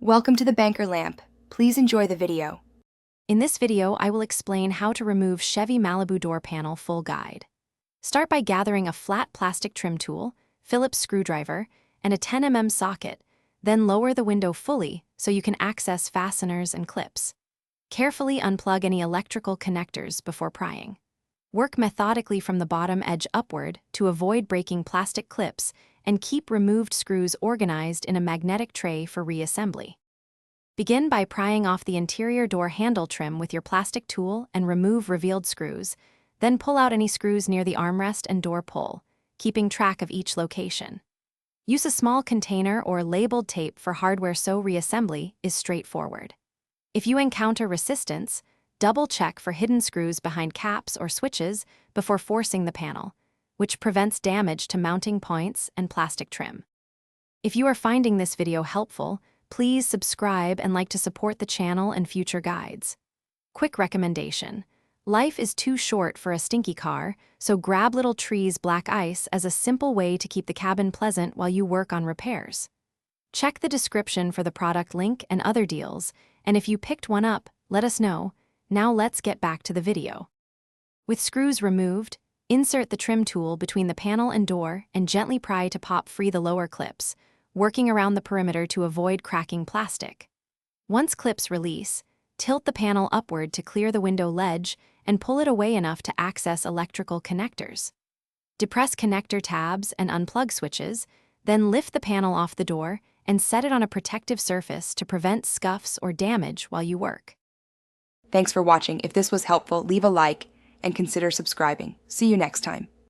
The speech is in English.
Welcome to the Banker Lamp. Please enjoy the video. In this video, I will explain how to remove Chevy Malibu door panel full guide. Start by gathering a flat plastic trim tool, Phillips screwdriver, and a 10 mm socket, then lower the window fully so you can access fasteners and clips. Carefully unplug any electrical connectors before prying. Work methodically from the bottom edge upward to avoid breaking plastic clips and keep removed screws organized in a magnetic tray for reassembly. Begin by prying off the interior door handle trim with your plastic tool and remove revealed screws, then pull out any screws near the armrest and door pull, keeping track of each location. Use a small container or labeled tape for hardware so reassembly is straightforward. If you encounter resistance, double-check for hidden screws behind caps or switches before forcing the panel, which prevents damage to mounting points and plastic trim. If you are finding this video helpful, please subscribe and like to support the channel and future guides. Quick recommendation: life is too short for a stinky car, so grab Little Tree's black ice as a simple way to keep the cabin pleasant while you work on repairs. Check the description for the product link and other deals, and if you picked one up, let us know. Now let's get back to the video. With screws removed, insert the trim tool between the panel and door and gently pry to pop free the lower clips, working around the perimeter to avoid cracking plastic. Once clips release, tilt the panel upward to clear the window ledge and pull it away enough to access electrical connectors. Depress connector tabs and unplug switches, then lift the panel off the door and set it on a protective surface to prevent scuffs or damage while you work. Thanks for watching. If this was helpful, leave a like and consider subscribing. See you next time.